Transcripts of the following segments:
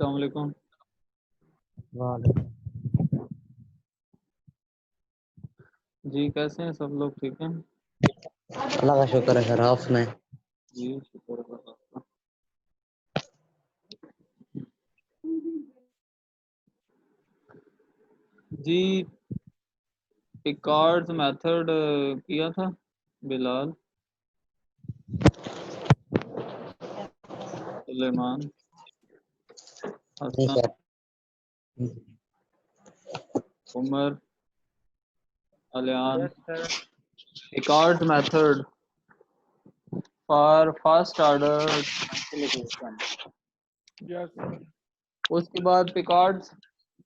अस्सलाम वालेकुम। वालेकुम। जी कैसे हैं सब लोग? ठीक हैं अल्लाह का शुक्र है सर, आप सुनाएं। जी, शुक्र है अल्लाह का। जी, पिकार्ड्स मेथड किया था बिलाल, सुलेमान, नहीं Hasan, sir. Umar, Aliyan. Picard's method for first order differential equation. उसके बाद पिकार्ड्स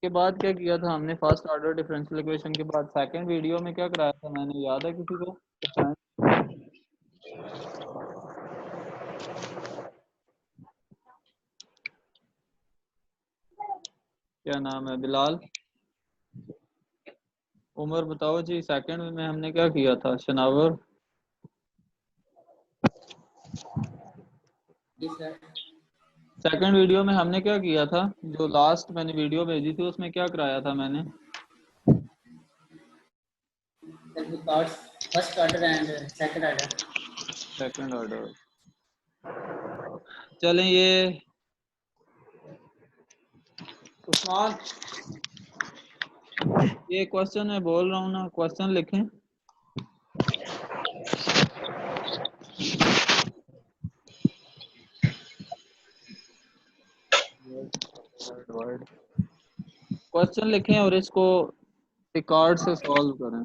के बाद क्या किया था हमने? फर्स्ट ऑर्डर डिफरेंशियल इक्वेशन के बाद सेकंड वीडियो में क्या कराया था मैंने, याद है किसी को? बताएं। क्या नाम है? बिलाल, उमर, बताओ जी। सेकंड में हमने क्या किया था? शनावर, सेकंड वीडियो में हमने क्या किया था? जो लास्ट मैंने वीडियो भेजी थी उसमें क्या कराया था मैंने? First order and second order. Second order. चलें, ये उस्मान, ये क्वेश्चन मैं बोल रहा हूँ ना, क्वेश्चन लिखें। क्वेश्चन लिखें और इसको पिकार्ड से सॉल्व करें।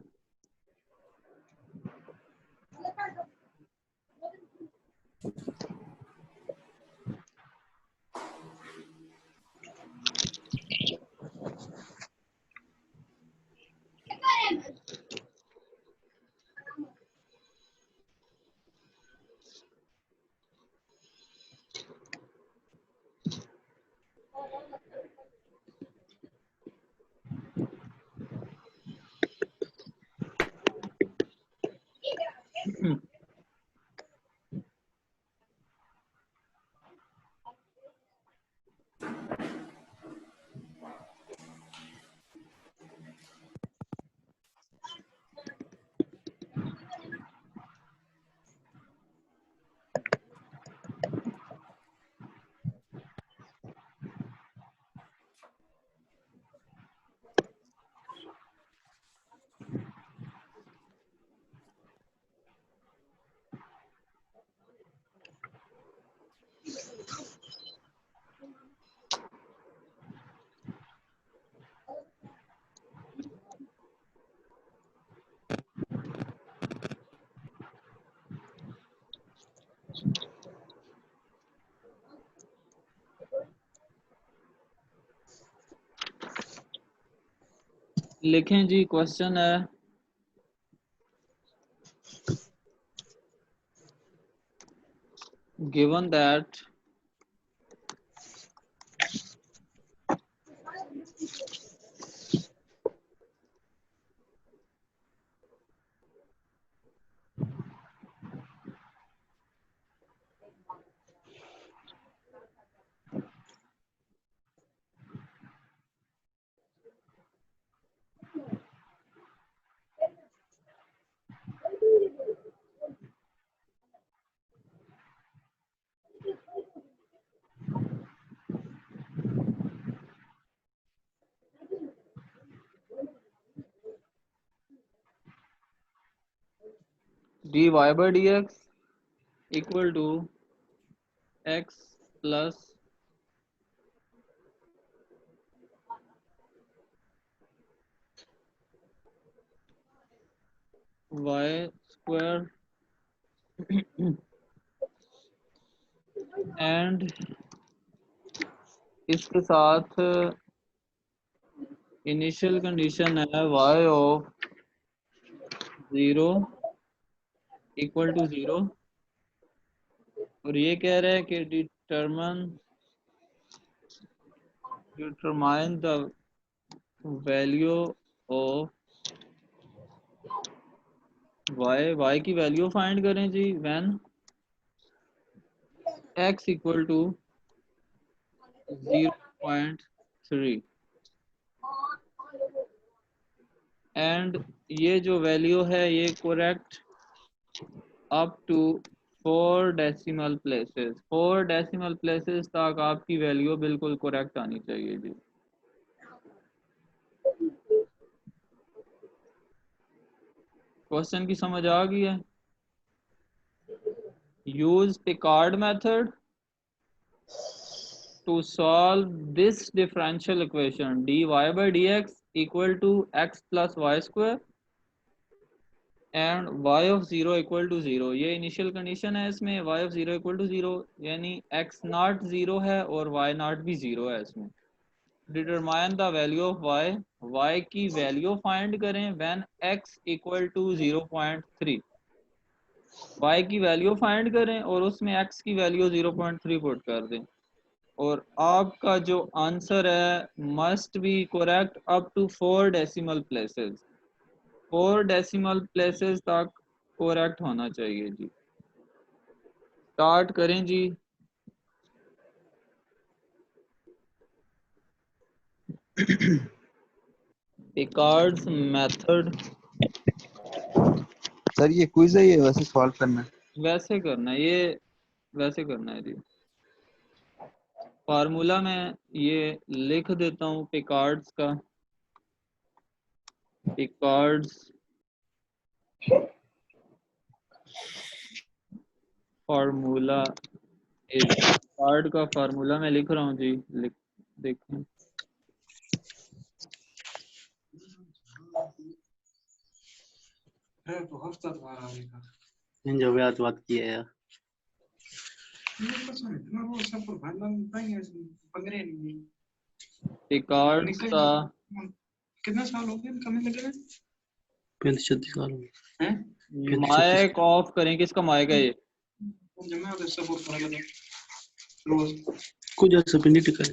लिखें जी। क्वेश्चन है, given that dy by dx equal to x plus y square and इसके साथ इनिशियल कंडीशन है y ऑफ 0 इक्वल टू 0, और ये कह रहा है कि determine the value of y की वैल्यू फाइंड करें जी when x equal to 0 0.3 and ये जो वैल्यू है ये correct up to 4 decimal places. 4 decimal places तक आपकी वैल्यू बिल्कुल करेक्ट आनी चाहिए जी। क्वेश्चन की समझ आ गई है? Use Picard method to solve this differential equation dy by dx equal to x plus y square and y of 0 equal to 0। ये इनिशियल कंडीशन है इसमें, y of 0 equal to 0 यानी x नॉट 0 है और y नॉट भी 0 है इसमें। Determine the value of y, y की वैल्यू फाइंड करें when x equal to 0.3। y की वैल्यू फाइंड करें और उसमें x की वैल्यू 0.3 पुट कर दें और आपका जो आंसर है must be correct up to 4 decimal places. 4 decimal places तक करेक्ट होना चाहिए जी। स्टार्ट करें जी। पिकार्ड्स मेथड सर ये क्विज है, ये वैसे सॉल्व करना है? वैसे करना है, ये वैसे करना है जी। फार्मूला में ये लिख देता हूँ पिकार्ड्स का। पिकार्ड्स फार्मूला इज, पिकार्ड का फार्मूला मैं लिख रहा हूँ जी, लिख देखें। जो भी आज बात की है यार। पिकार्ड्स का कितना साल हो गए कमी लगे? 35-36 साल हो गए। माइक ऑफ करें, किसका माइक है ये? कुछ ऐसा भी नहीं टिका है।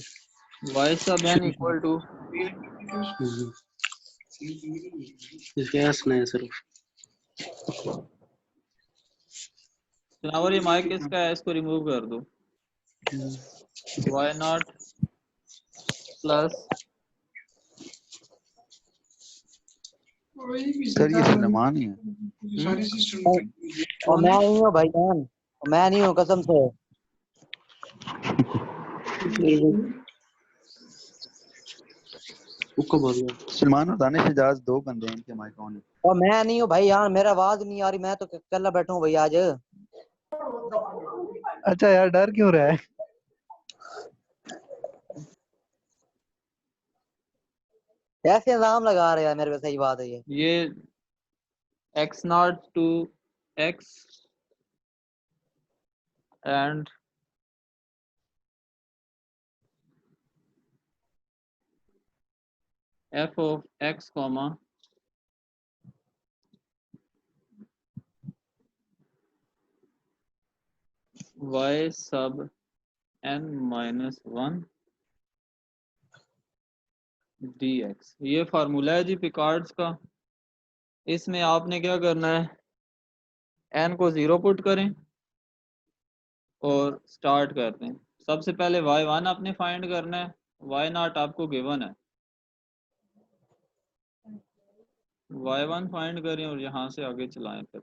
वॉइस सब एन इक्वल टू गैस नहीं है सिर्फ। जनावर ये माइक किसका है, इसको रिमूव कर दो। वाई नॉट प्लस सर ये सुलेमान ही है। और मैं नहीं हूँ भाईजान, मैं नहीं हूँ कसम से। उसको बोल दो। सलमान और दानिश इजाज दो बंदे हैं, इनके माइक ऑन है। और मैं नहीं हूँ भाई यार, मेरा आवाज नहीं आ रही, मैं तो अकेला बैठा हूँ भाई आज। अच्छा यार, डर क्यों रहा है? कैसे इल्जाम लगा रहे हैं मेरे पे? सही बात है ये x naught to x and f of x comma y सब n माइनस 1 dx। ये फार्मूला है जी पिकार्ड्स का। इसमें आपने क्या करना है, n को 0 पुट करें और स्टार्ट कर दें। सबसे पहले y1 आपने फाइंड करना है, y नॉट आपको गिवन है। y1 फाइंड करें और यहाँ से आगे चलाएं। फिर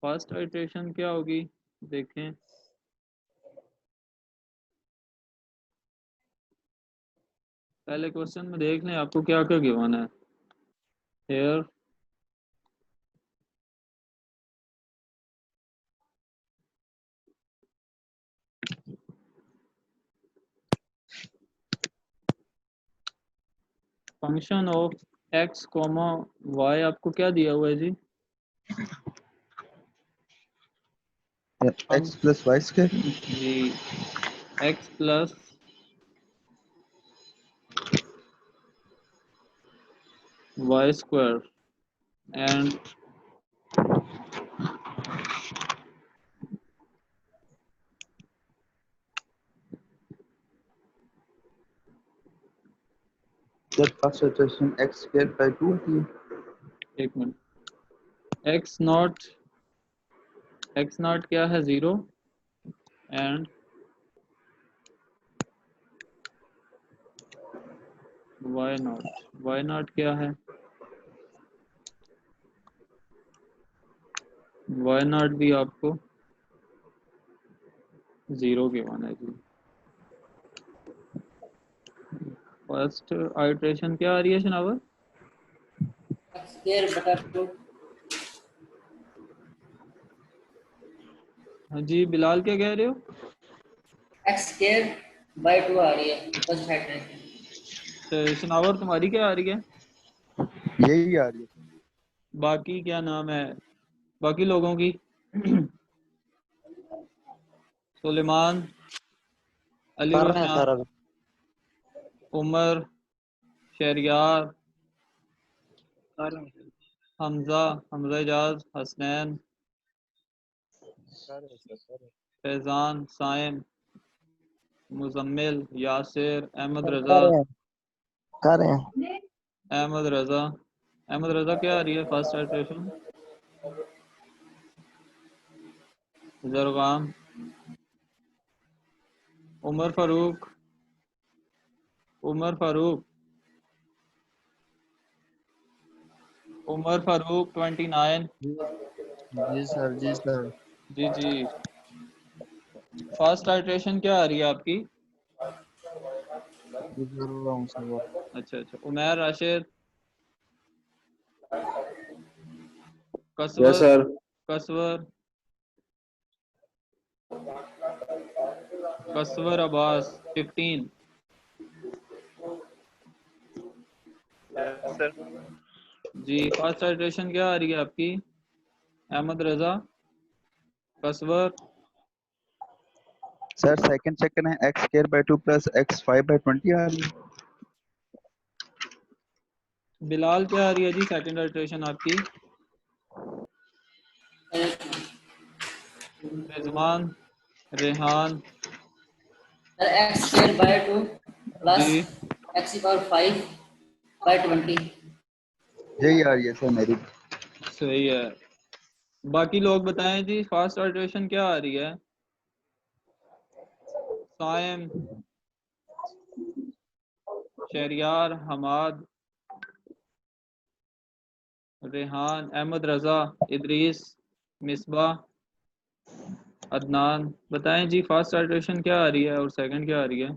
फर्स्ट इटरेशन क्या होगी देखें। पहले क्वेश्चन में देख लें आपको क्या क्या गिवन है। Here function of x comma y आपको क्या दिया हुआ है जी? एक्स प्लस वाई स्क्वायर जी x plus y square and sir first iteration x square by 2 थी। एक मिनट, एक्स नॉट क्या है 0 एंड वाई नॉट क्या है, वाई नॉट भी आपको 0 गिवन है जी। फर्स्ट आइटरेशन क्या आ रही है शनावर? एक्स स्क्वायर बटा 2 हाँ जी बिलाल क्या कह रहे हो? एक्स स्क्वायर बाय 2 आ रही है फर्स्ट आइटरेशन। तो शनावर तुम्हारी क्या आ रही है? यही आ रही है। बाकी क्या नाम है बाकी लोगों की? सुलेमान, अली कर रहे हैं रोशन, सर अभी। उमर, शहरियार, कर रहे हैं हमजा इजाज, हसनैन, सर। फैजान, साइम, मुजम्मिल, यासिर, अहमद कर रजा, रहे हैं कर रहे हैं। अहमद रजा क्या आ रही है फर्स्ट आइटरेशन? जरगाम, उमर फारूक, उमर फारूक 29। जी सर जी सर। जी जी। फर्स्ट आइटरेशन क्या आ रही है आपकी? कर रहा हूँ सर। अच्छा अच्छा, Umair Rashid, yes Kaswar, sir. Kaswar Kaswar Abbas 15। Yes sir. जी फर्स्ट आइटरेशन क्या आ रही है आपकी? अहमद रजा, कसवर, सर सेकंड है x square by 2 plus x 5 by 20 आ रही है। बिलाल क्या आ रही है जी सेकंड आइटरेशन आपकी? Rizwan, Rehan, sir x square by 2 plus जी एक्स की पावर 5 बाय 20। यही आ रही है सर मेरी। सही है। बाकी लोग बताएं जी फर्स्ट आइटरेशन क्या आ रही है? साइम, शहरियार, हमाद, रेहान, अहमद रजा, इदरीस, मिसबा, अदनान। बताएं जी फर्स्ट आइटरेशन क्या आ रही है और सेकंड क्या आ रही है?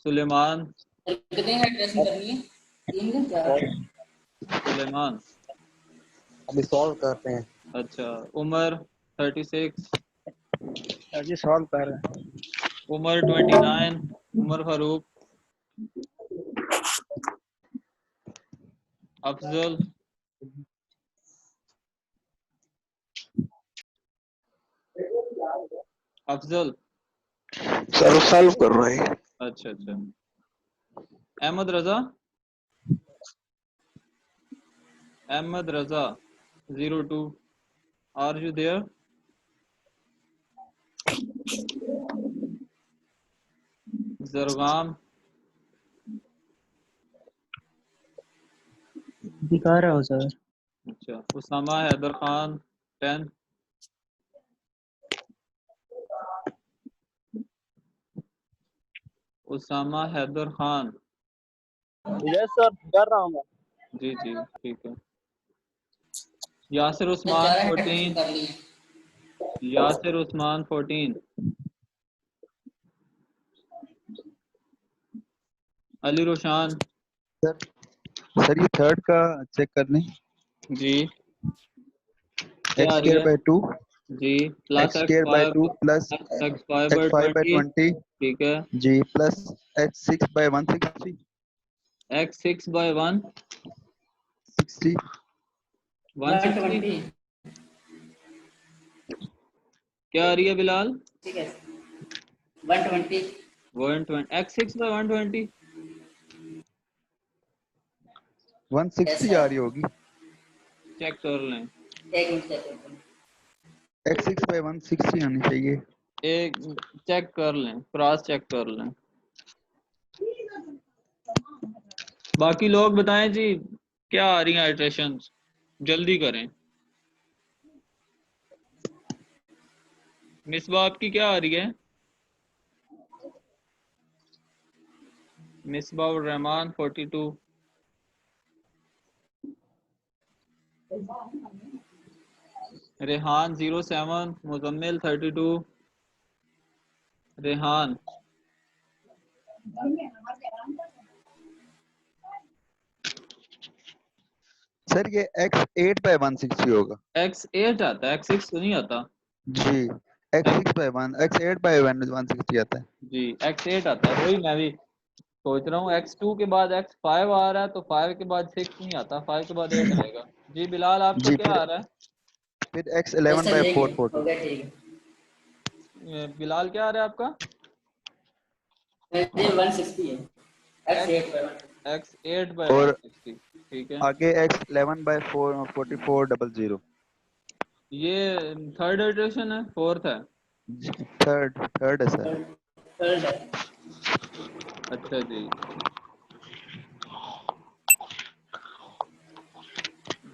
सुलेमान, कितनी आइटरेशन करनी है? 3 या 4? सुलेमान, अभी सॉल्व करते हैं। अच्छा। उमर 36, अभी सॉल्व कर रहे हैं। उमर 29, उमर फारूक, अफजल, अफजल, सर सॉल्व कर रहे हैं। अच्छा अच्छा। अहमद रजा, अहमद रजा 02, आर यू देयर? जरगाम, दिखा रहा हूँ सर। अच्छा। उसामा हैदर खान 10, उसामा हैदर खान, यस सर कर रहा हूँ मैं। जी जी ठीक है। यासिर सर उस्मान 4 आइटरेशन 14, कर ली है। यासिर उस्मान 14, अली रोशान, सर सर ये थर्ड का चेक कर लें। जी क्या x आ रही स्क्वायर है? बाय 2 जी plus x square by 2 plus x five by x 5 by 20, 20 ठीक है। जी plus x 6 by 160 x 6 by 60 160 120। क्या आ रही है बिलाल? ठीक है 120। 120, एक्स 6 बाई 120। यस 160 आ सर। रही होगी। चेक कर लें। एक मिनट चेक करते हैं। x6 by 160 आनी चाहिए। एक चेक कर लें, क्रॉस चेक कर लें। बाकी लोग बताएं जी क्या आ रही हैं आइटरेशंस, जल्दी करें। मिसबा आपकी क्या आ रही है? मिसबा उर रहमान 42, रेहान 07, मुजम्मिल 32, रेहान सर ये x8 by 160 होगा। x8 आता है, x6 तो नहीं आता जी x6 by 1 x8 by 160 आता है। जी, x8 आता है, वही मैं भी सोच रहा हूँ। x2 के बाद x5 आ रहा है, तो 5 के बाद 6 नहीं आता, 5 के बाद 8 आएगा। जी बिलाल आपका जी क्या आ रहा है? फिर x11 सर by यही है, 440। हो गया ठीक बिलाल क्या आ रहा है आपका? है। ये 160 है, x8 पर 160। x8 by और 160, ठीक है। आगे x11 by 4400। ये थर्ड इटरेशन है, फोर्थ है? थर्ड थर्ड है सर। थर्ड है। अच्छा जी,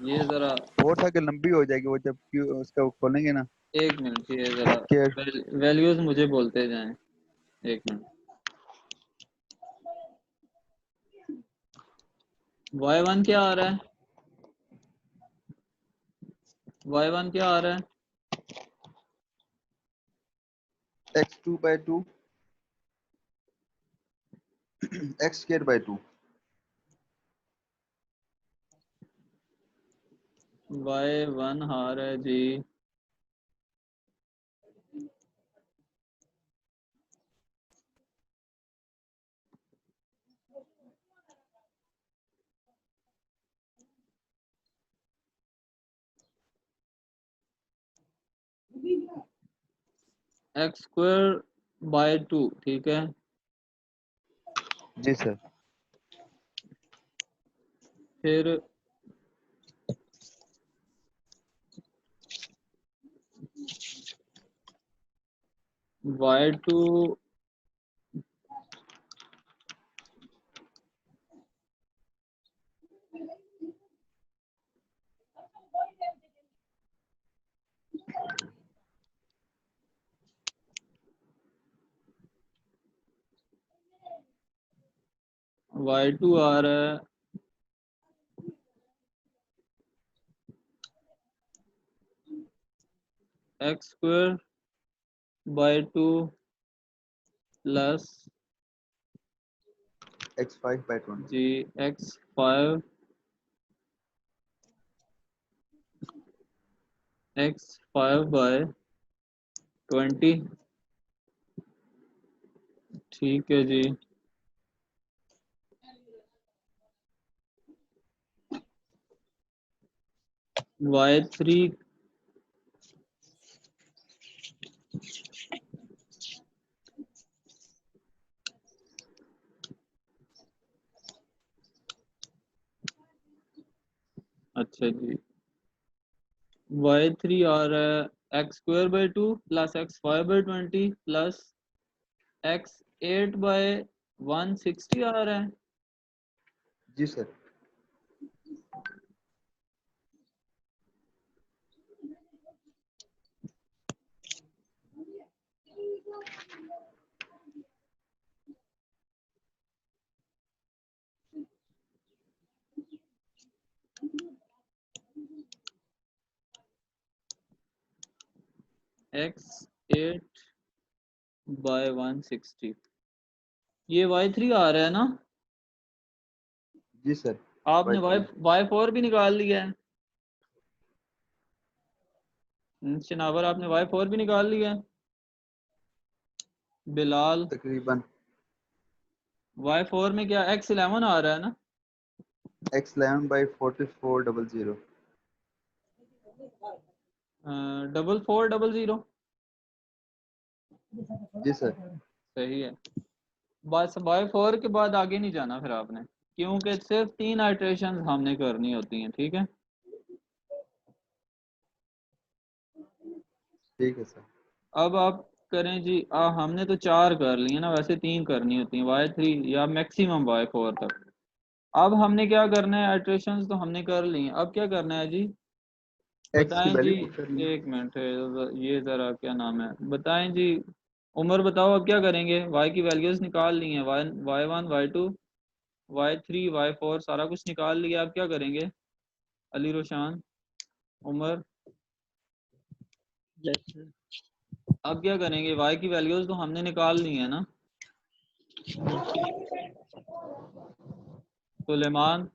ये जरा फोर्थ आगे लंबी हो जाएगी वो जब उसका वो खोलेंगे ना। एक मिनट, ये जरा कि वैल्यूज मुझे बोलते जाएं, एक मिनट। y1 क्या आ रहा है? y1 क्या आ रहा है? x2 by 2 x square by 2। y1 आ रहा है जी x² by 2, ठीक है। जी सर। फिर y2 y2 आ रहा है x² by 2 प्लस x5 by 20। जी x5 by 20, ठीक है जी। y3 अच्छा जी, y3 आ रहा है x² by 2 प्लस x5 by 20 plus x8 by 160 आ रहा है। जी सर। x8 by 160, ये y3 आ रहा है ना? जी सर। आपने y3 y4 भी निकाल लिया है? शनावर आपने y4 भी निकाल लिया है? बिलाल तकरीबन y4 में क्या x11 आ रहा है ना? x11 by 4400। 4400, ji sir. सही है। बस y4 के बाद आगे नहीं जाना फिर आपने, क्योंकि सिर्फ 3 आइटरेशन हमने करनी होती हैं, ठीक है। ठीक है सर। अब आप करें जी। हमने तो 4 कर लिए ना, वैसे 3 करनी होती हैं, y3 या मैक्सिमम y4 तक। अब हमने क्या करना है, आइट्रेशंस तो हमने कर ली हैं, अब क्या करना है जी, एक्स की बताएं जी। वैल्यू पुट करनी है। एक मिनट है, ये ज़रा क्या नाम है, बताएं जी। उमर बताओ अब क्या करेंगे, y की वैल्यूज़ निकाल ली हैं, y1 y2 y3 y4 सारा कुछ निकाल लिया, अब क्या करेंगे, अली रोशान, उमर, अब क्या करेंगे, y की वैल्यूज़ तो हमने निकाल ली है ना। सुलेमान,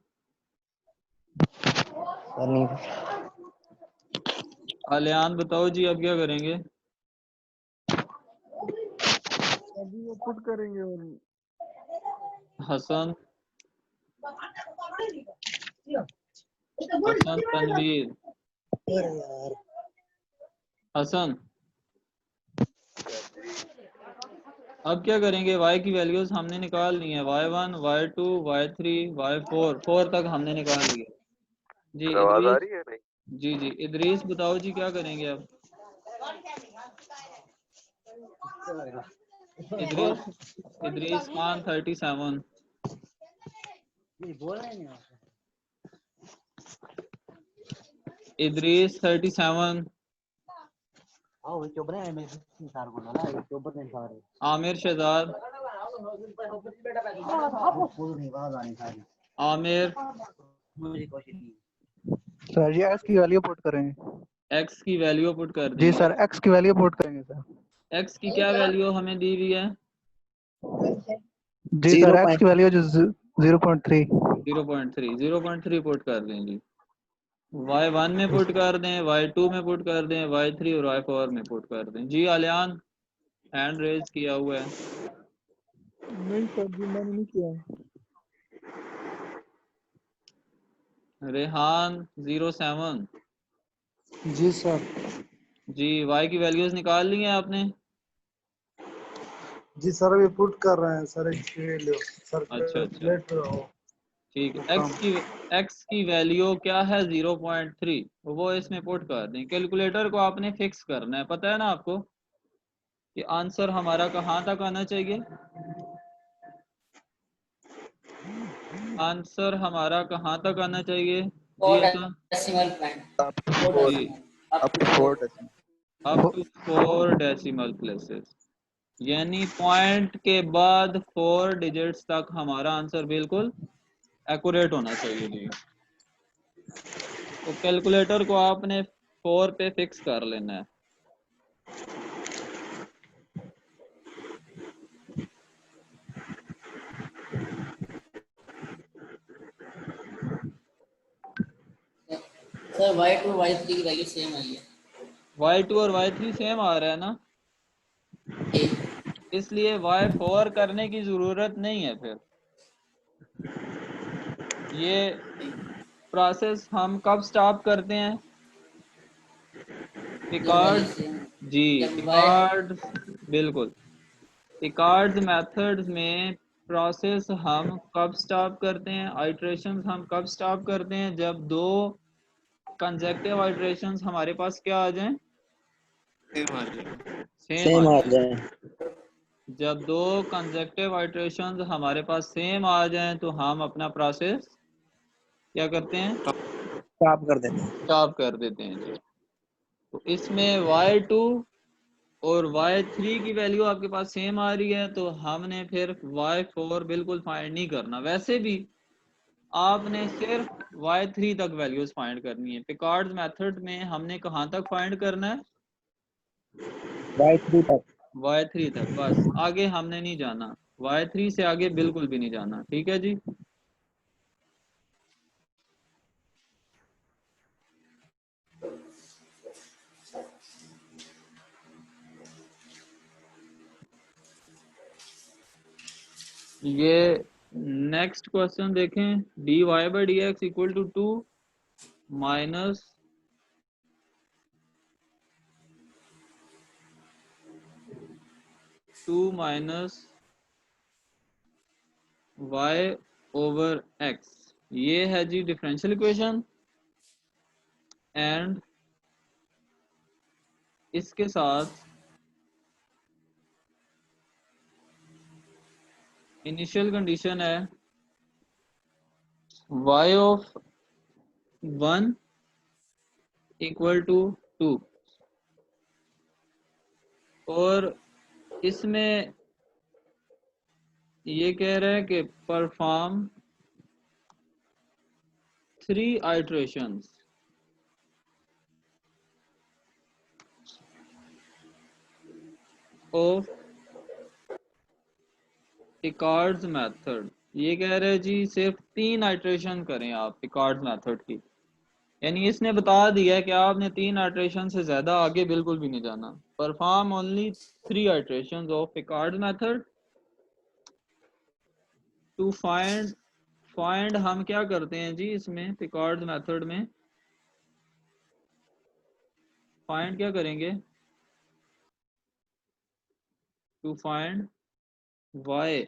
आलियान बताओ जी अब क्या करेंगे। अभी वो पुट करेंगे और हसन, हसन तनवीर, हसन अब क्या करेंगे, y की वैल्यूज हमने निकाल ली है, y1 y2 y3 y4 4 तक हमने निकाल लिया जी। आवाज आ इदरीस, रही है नहीं? जी जी इदरीस बताओ जी क्या करेंगे अब। इदरीस, इदरीस खान 37, इदरीस 37, आमिर शहजाद, आमिर, सर ये एक्स की वैल्यू पुट करेंगे। एक्स की वैल्यू पुट कर जी देंगे। सर, एक्स की वैल्यू पुट करेंगे सर। एक्स की क्या वैल्यू हमें दी हुई है, जी सर, एक्स की वैल्यू जो 0.3। 0.3, 0.3 पुट कर दें जी। y1 में पुट कर दें, y2 में पुट कर दें, y3 और y4 में पुट कर दें जी। आलियान हैंड रेज किया हुआ है। नहीं सर जी मैंने नहीं किया। रेहान 07, जी सर। जी y की वैल्यूज निकाल ली हैं आपने। जी सर अभी पुट कर रहे हैं सर, एक ले सर, अच्छा अच्छा लेट रहो ठीक तो है। काम। एक्स की वैल्यू क्या है, 0.3, वो इसमें पुट कर दें। कैलकुलेटर को आपने फिक्स करना है, पता है ना आपको कि आंसर हमारा कहाँ तक आना चाहिए, आंसर हमारा कहाँ तक आना चाहिए जी 4 Hasan. Decimal point, up to 4 4, जी decimal, up up to to 4। 4 decimal. Up to 4 decimal places, यानी पॉइंट के बाद 4 डिजिट्स तक हमारा आंसर बिल्कुल एक्यूरेट होना चाहिए जी। तो कैलकुलेटर को आपने 4 पे फिक्स कर लेना है। सर y2 y3 की वैल्यू सेम आई है। y2 और y3 सेम आ रहा है ना, जी इसलिए y4 करने की ज़रूरत नहीं है। फिर ये प्रोसेस हम कब स्टॉप करते हैं, जब वैल्यू पिकार्ड्स, सेम, जी जब y, पिकार्ड्स, बिल्कुल पिकार्ड्स मेथड्स में प्रोसेस हम कब स्टॉप करते हैं, आइट्रेशंस हम कब स्टॉप करते हैं, जब 2 कंसेक्टिव आइट्रेशंस हमारे पास क्या आ जाएं, सेम आ जाए। जब 2 कंसेक्टिव आइट्रेशंस हमारे पास सेम आ जाएं तो हम अपना प्रोसेस क्या करते हैं, स्टॉप कर देते हैं। स्टॉप कर देते हैं जी। तो इसमें y2 और y3 की वैल्यू आपके पास सेम आ रही है, तो हमने फिर y4 बिल्कुल फाइंड नहीं करना। वैसे भी आपने सिर्फ y3 तक वैल्यूज फाइंड करनी है। पिकार्ड्स मेथड में हमने कहाँ तक फाइंड करना है, y3 तक। y3 तक, बस आगे हमने नहीं जाना, y3 से आगे बिल्कुल भी नहीं जाना। ठीक है जी। ये नेक्स्ट क्वेश्चन देखें, dy by d x equal to 2 minus 2 minus y over x, ये है जी डिफरेंशियल इक्वेशन। एंड इसके साथ इनिशियल कंडीशन है y ऑफ 1 इक्वल टू 2 और इसमें ये कह रहा है कि perform 3 iterations of Picard's method. ये कह रहे हैं जी सिर्फ 3 आइट्रेशन करें आप पिकार्ड्स मेथड की, यानी इसने बता दिया है कि आपने 3 आइट्रेशन से ज्यादा आगे बिल्कुल भी नहीं जाना। Perform only 3 iteration of Picard's method to find हम क्या करते हैं जी इसमें पिकार्ड्स मेथड में फाइंड क्या करेंगे, टू फाइंड y,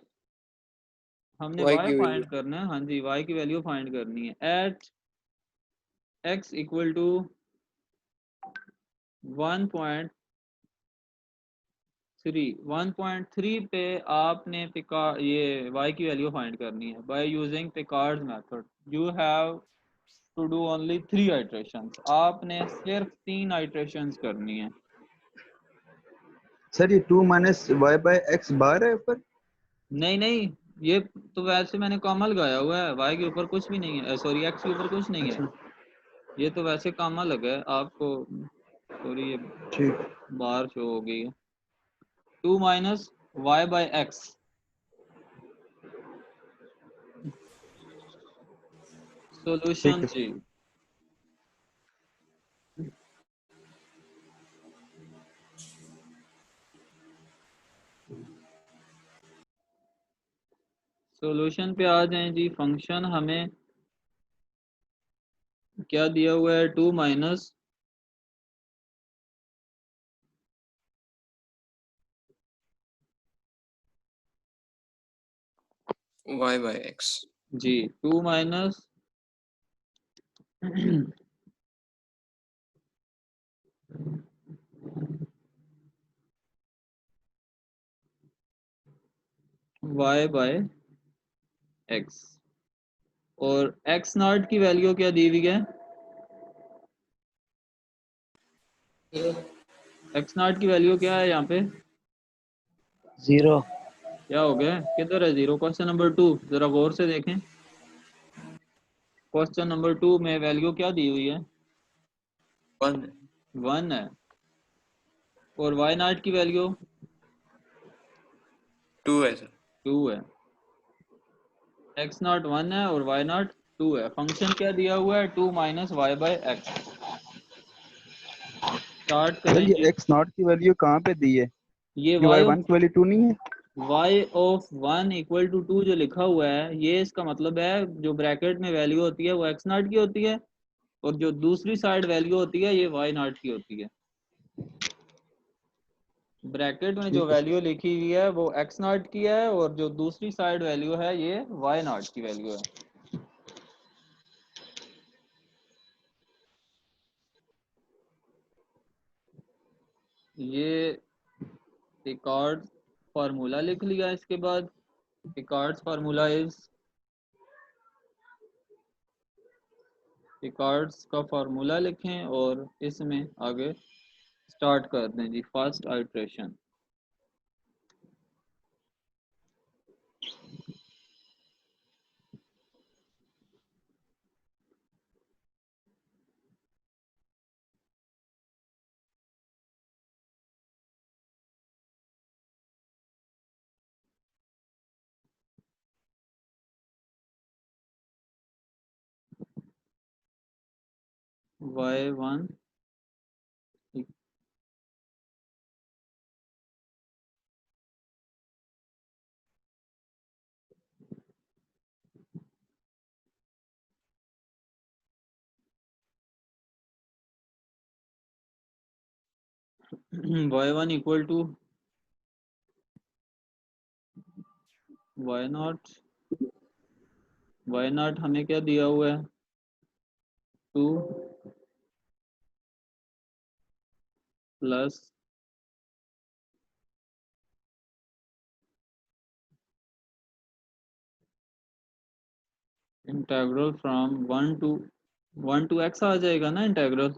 हमने Y y की वैल्यू फाइंड करना है। हाँ जी, y की वैल्यू फाइंड करनी है एट x इक्वल टू 1.3 पे आपने ये y की वैल्यू फाइंड करनी है by using Picard's method. You have to do only 3 iterations, आपने सिर्फ 3 आइट्रेशंस करनी है। सर ये 2 minus y by x bar है ऊपर। नहीं नहीं, ये तो वैसे मैंने कॉमा लगाया हुआ है, y के ऊपर कुछ भी नहीं है, सॉरी x के ऊपर कुछ नहीं है, अच्छा ये तो वैसे कॉमा लगा है आपको, सॉरी ये ठीक। बार शो हो गई है। 2 माइनस वाई बाई एक्स, ठीक सोल्यूशन है। जी। सोल्यूशन पे आ जाएं जी। फंक्शन हमें क्या दिया हुआ है, 2 माइनस y बाय x। जी 2 माइनस y बाय एक्स, और x नॉट की वैल्यू क्या दी हुई है, 0। x नॉट की वैल्यू क्या है यहाँ पे, 0। क्या हो गया, किधर है जीरो। क्वेश्चन नंबर 2 जरा गौर से देखें, क्वेश्चन नंबर 2 में वैल्यू क्या दी हुई है, 1 1 है, और y नॉट की वैल्यू 2 है सर। 2 है। x नॉट 1 है और y नॉट 2 है। फंक्शन क्या दिया हुआ है, 2 minus y by x. Start sir ये करेंगे। एक्स नॉट की वैल्यू कहाँ पे दी है? ये ये वाई वन की वैल्यू 2 नहीं है? y ऑफ 1 इक्वल टू 2 जो लिखा हुआ है, ये इसका मतलब है जो ब्रैकेट में वैल्यू होती है वो x नॉट की होती है, और जो दूसरी साइड वैल्यू होती है ये y नॉट की होती है। ब्रैकेट में जो ठीक है सर। वैल्यू लिखी हुई है वो x नॉट की है, और जो दूसरी साइड वैल्यू है ये y नॉट की वैल्यू है। ये पिकार्ड्स फार्मूला लिख लिया। इसके बाद पिकार्ड्स फार्मूला इज, पिकार्ड्स का फार्मूला लिखें और इसमें आगे स्टार्ट कर दें जी first iteration. y1 y1 equal to y naught. y naught हमें क्या दिया हुआ है, 2 plus integral from 1 to x आ जाएगा ना इंटेग्रल।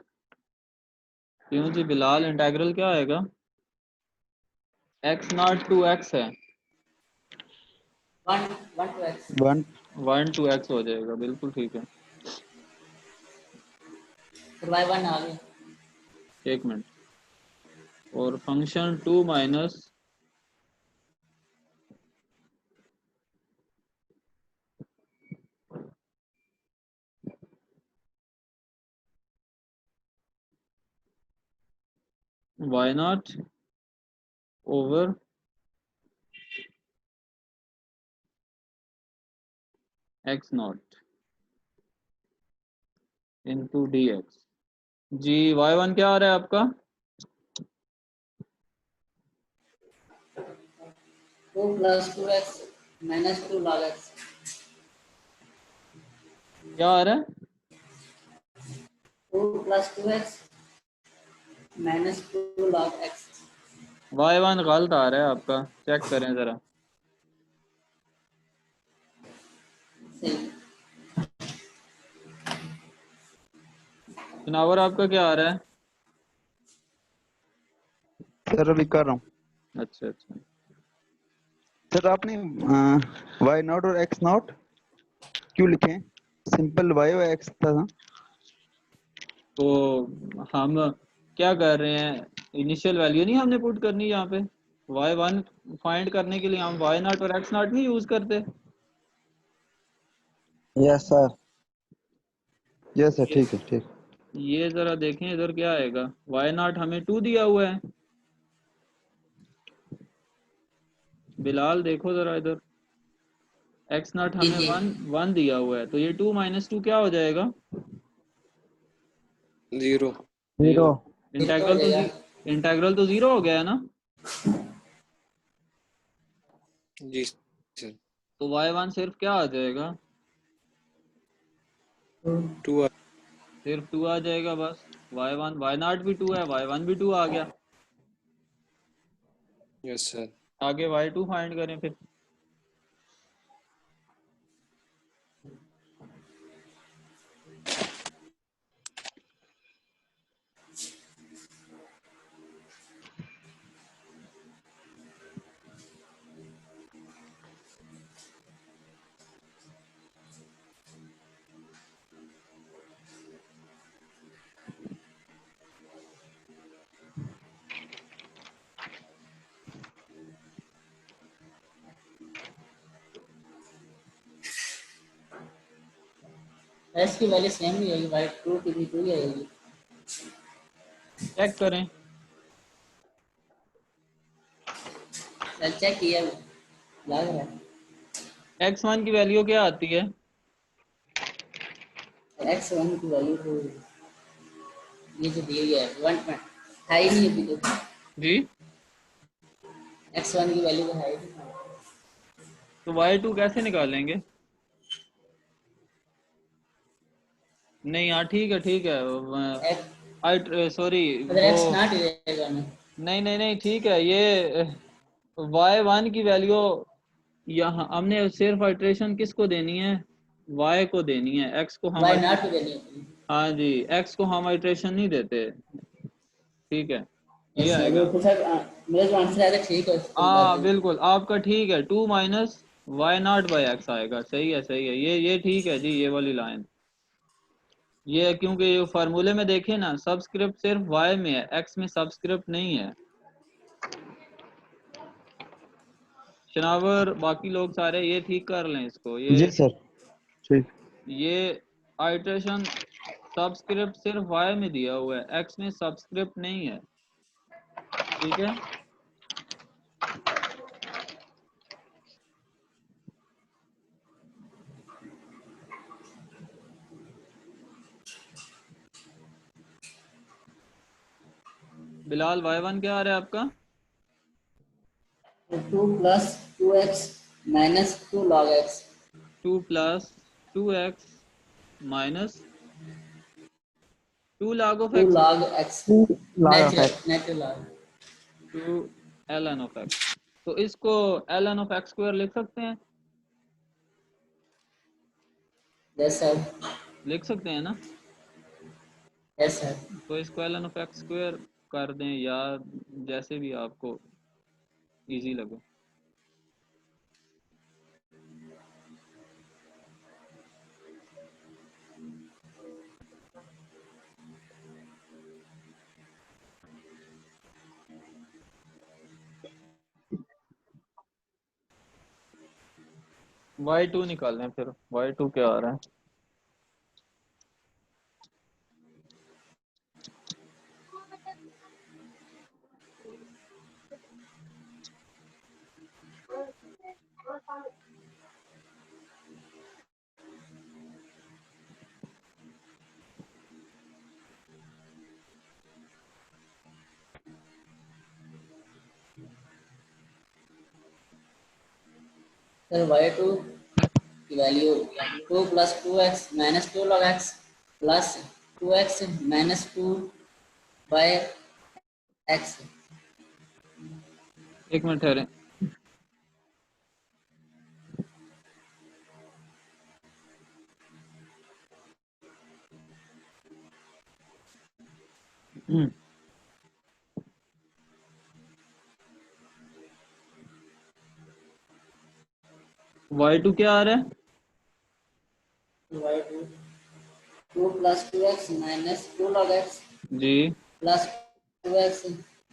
क्यों जी बिलाल, इंटेग्रल क्या आएगा? x नॉट टू x है, 1 to x 1 टू x हो जाएगा, बिल्कुल ठीक है। फिर y1 आ गया। एक मिनट, और function 2 minus y naught over x naught into d x. जी y1 क्या आ रहा है आपका? 2 plus 2x minus 2 log x। क्या आ रहा है? 2 plus 2x minus 2 log x। y1 गलत आ रहा है आपका, चेक करें जरा। सही। जनावर आपका क्या आ रहा है? सर अभी कर रहा हूँ। अच्छा अच्छा, सर आपने y नॉट और x नॉट क्यों लिखे हैं? सिंपल y और x था ना? तो हम क्या कर रहे हैं, इनिशियल वैल्यू नहीं हमने पुट करनी यहाँ पे, y1 फाइंड करने के लिए हम y नॉट और x नॉट नहीं यूज करते। Yes sir. यस सर, ठीक है ठीक। ये जरा देखें इधर क्या आएगा, y नॉट हमें 2 दिया हुआ है। बिलाल देखो जरा इधर, x नॉट जी हमें जी 1 दिया हुआ है, तो ये 2 माइनस 2 क्या हो जाएगा? 0। जीरो। जीरो हो जाएगा। इंटेग्रल तो 0 हो गया है ना। जी सर। तो y1 सिर्फ क्या आ जाएगा? 2। सिर्फ 2 आ जाएगा बस। y1 y नॉट भी 2 है, y1 भी 2 आ गया। Yes sir. आगे y2 फाइंड करें फिर। x की वैल्यू सेम ही होगी, y2 की भी 2 ही आएगी। चेक करें। चल चेक किया, लग रहा है। x1 की वैल्यू क्या आती है? x1 की वैल्यू तो ये जो दी हुई है 1 में है ही नहीं अभी तो। जी, x1 की वैल्यू तो है ही नहीं। तो y2 कैसे निकालेंगे? नहीं हाँ ठीक है x आई सॉरी अगर वो x नॉट ही रहेगा ना। नहीं ठीक है, ये y1 की वैल्यू यहाँ हमने सिर्फ आइट्रेशन किसको देनी है? y को देनी है, x को हम y नॉट को देनी होती हाँ जी, x को हम आइट्रेशन नहीं देते। ठीक है, है। ये अच्छा आएगा। वो कुछ मेरा जो आंसर आएगा ठीक है उसको बता हाँ दो। बिल्कुल आपका ठीक है, 2 minus y not by x आएगा। सही है, ये ठीक है जी, ये वाली लाइन। ये क्योंकि ये फार्मूले में देखें ना, सबस्क्रिप्ट सिर्फ y में है, x में सबस्क्रिप्ट नहीं है। शनावर बाकी लोग सारे ये ठीक कर लें इसको, जी सर, ठीक। ये आइट्रेशन सबस्क्रिप्ट सिर्फ y में दिया हुआ है, x में सबस्क्रिप्ट नहीं है। ठीक है, बिलाल y1 क्या आ रहा है आपका? 2 plus 2x minus 2 log x। 2 plus 2x minus 2 log of 2 x log x log of natural log 2 ln of x। तो इसको ln of x स्क्वायर लिख सकते हैं, यस सर लिख सकते हैं ना। यस सर तो इसको ln of x स्क्वायर कर दें या जैसे भी आपको इजी लगे। y2 निकालें फिर, y2 क्या आ रहा है। सर y2 की value 2 plus 2x minus 2 log x plus 2x minus 2 by x। एक मिनट ठहरे। y2 क्या आ रहा है। y2 2 plus 2x minus 2 log x जी plus 2x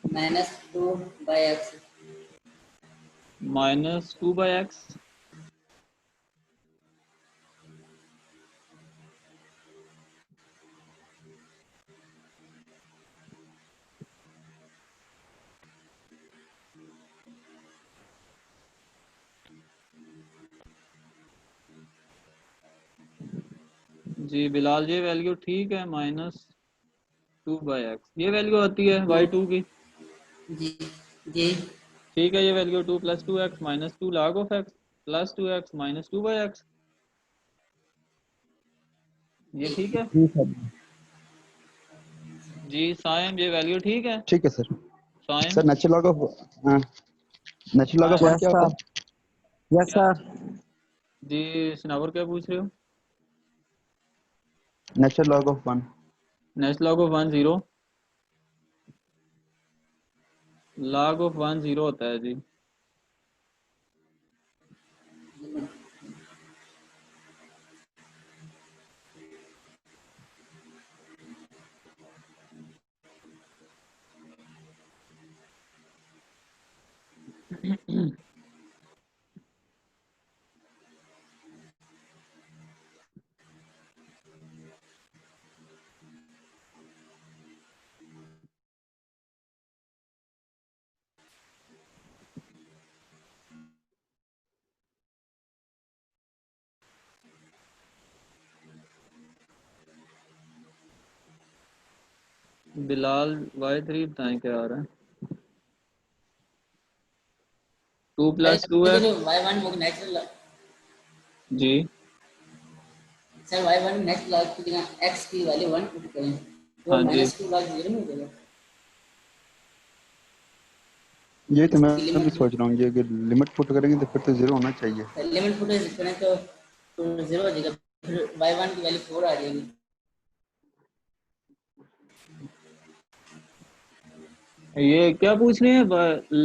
minus 2 by x। -2/x। जी बिलाल ये वैल्यू ठीक है, -2/x ये वैल्यू आती है y2 की। जी जी ठीक है, ये value 2 + 2x - 2 log of x + 2x - 2/x, ये ठीक है। ठीक है जी साइम ये वैल्यू ठीक है। ठीक है sir. Saim sir natural log of natural log of Saim 1 क्या होता है? यस क्या सर। जी सनावर क्या पूछ रहे हो। Natural log of 1 natural log of 1 0, log of 1 0 होता है जी। बिलाल y3 बताएं क्या आ रहा है। 2 + 2x y1 मुझे नेचुरल जी। सर y1 नेचुरल log की जगह x की वैल्यू 1 पुट करें तो हाँ जी -2 log 0 मिल जाएगा। ये तो मैं इसकी भी लिमिट सोच रहा हूँ, ये अगर लिमिट पुट करेंगे तो फिर तो 0 होना चाहिए। लिमिट पुट करें तो 0 हो जाएगा, फिर y1 की वैल्यू 4 आ जाएगी। ये क्या पूछ रहे हैं,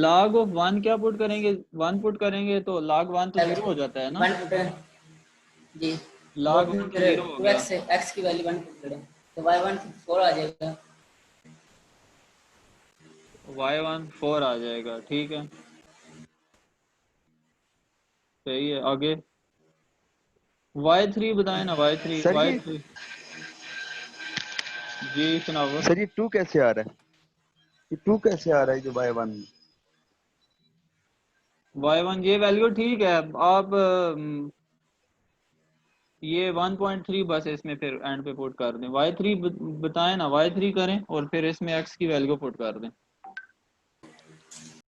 log of 1 क्या पुट करेंगे, 1 पुट करेंगे तो log 1 तो 0 हो जाता है ना। 1 पुट जी और log 1 तो फिर 0 हो गया। 2x से x की वैल्यू 1 पुट करें तो y1 4 आ जाएगा। y1 4 आ जाएगा, ठीक है सही है। आगे y3 बताएं ना, y3 सर y3 जी सुनाओ। ये 2 कैसे आ रहा है? ये 2 कैसे आ रहा है जो बाय 1? y1 ये वैल्यू ठीक है। आप ये 1.3 बस इसमें फिर एंड पे पुट कर दें। y3 बताएं ना, y3 करें और फिर इसमें x की वैल्यू पुट कर दें।